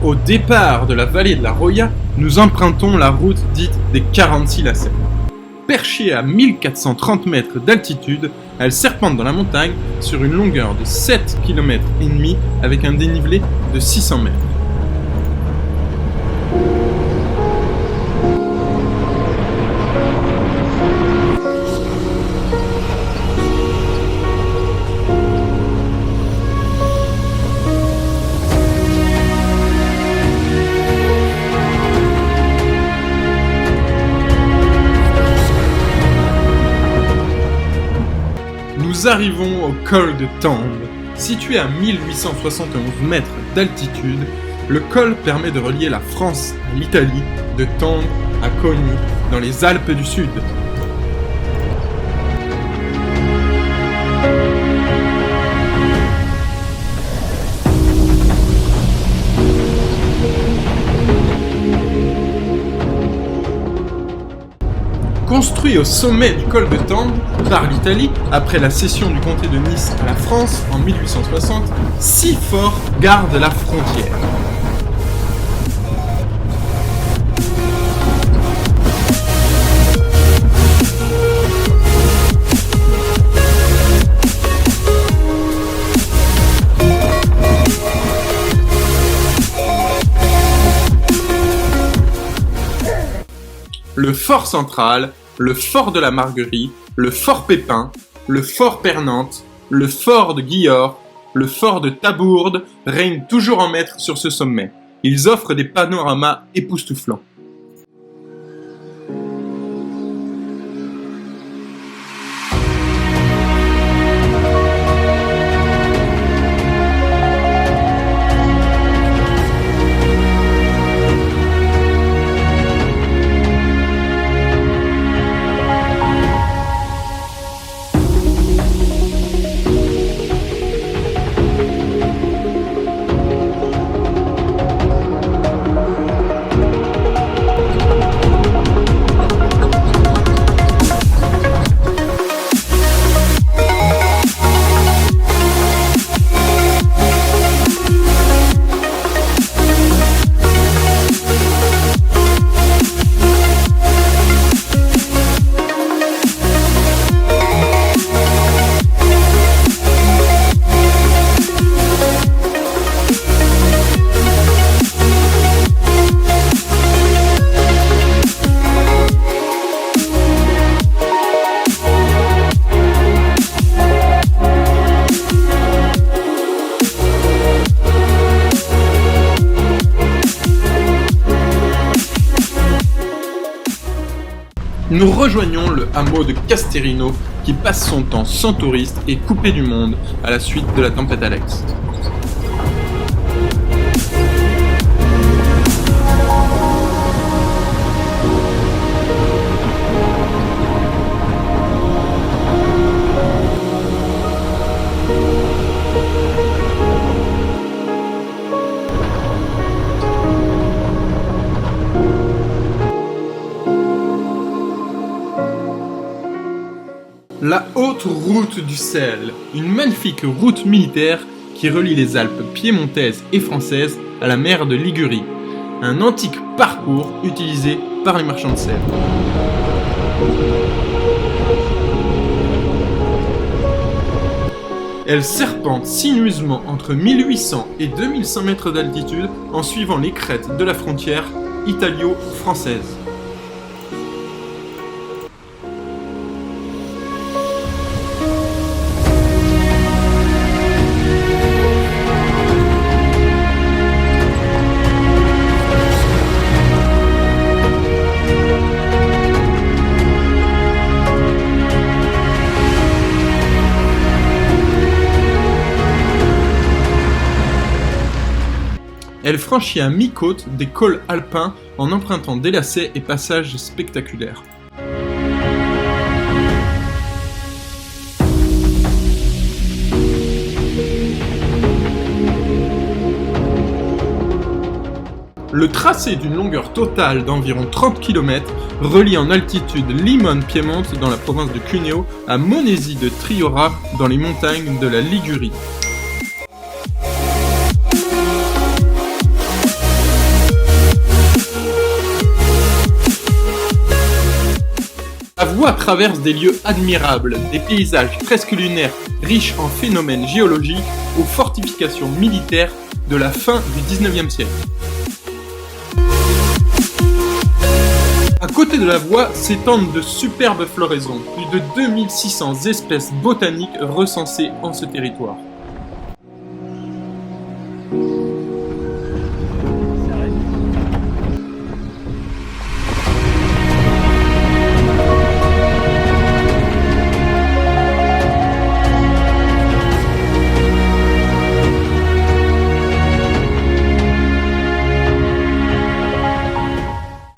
Au départ de la vallée de la Roya, nous empruntons la route dite des 46 lacets. Perchée à 1430 mètres d'altitude, elle serpente dans la montagne sur une longueur de 7,5 km avec un dénivelé de 600 mètres. Nous arrivons au col de Tende. Situé à 1871 mètres d'altitude, le col permet de relier la France à l'Italie, de Tende à Cogni, dans les Alpes du Sud. Construit au sommet du col de Tende par l'Italie, après la cession du comté de Nice à la France en 1860, 6 forts gardent la frontière. Le fort central, le fort de la Marguerie, le fort Pépin, le fort Pernante, le fort de Guillord, le fort de Tabourde règnent toujours en maître sur ce sommet. Ils offrent des panoramas époustouflants. Nous rejoignons le hameau de Casterino qui passe son temps sans touristes et coupé du monde à la suite de la tempête Alex. La haute route du sel, une magnifique route militaire qui relie les Alpes piémontaises et françaises à la mer de Ligurie. Un antique parcours utilisé par les marchands de sel. Elle serpente sinueusement entre 1800 et 2100 mètres d'altitude en suivant les crêtes de la frontière italio-française. Elle franchit à mi-côte des cols alpins en empruntant des lacets et passages spectaculaires. Le tracé d'une longueur totale d'environ 30 km relie en altitude Limone-Piémonte dans la province de Cuneo à Monesi de Triora dans les montagnes de la Ligurie. voie traverse des lieux admirables, des paysages presque lunaires riches en phénomènes géologiques aux fortifications militaires de la fin du 19e siècle. À côté de la voie s'étendent de superbes floraisons, plus de 2600 espèces botaniques recensées en ce territoire.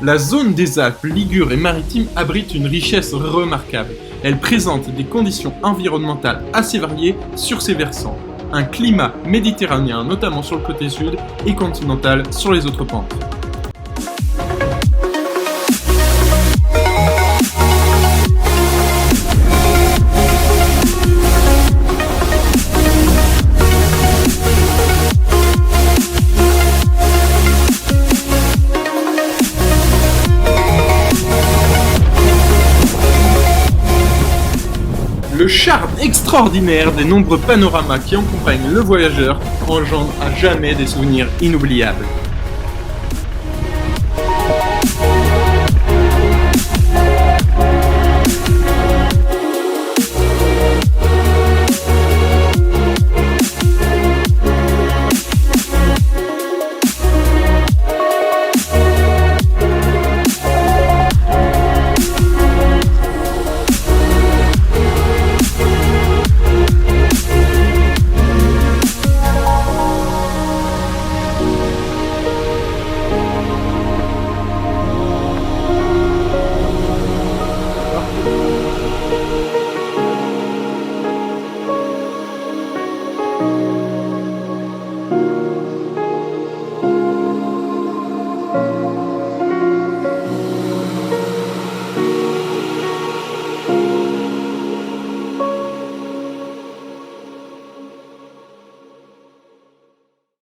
La zone des Alpes ligures et maritimes abrite une richesse remarquable. Elle présente des conditions environnementales assez variées sur ses versants. Un climat méditerranéen notamment sur le côté sud et continental sur les autres pentes. Le charme extraordinaire des nombreux panoramas qui accompagnent le voyageur engendre à jamais des souvenirs inoubliables.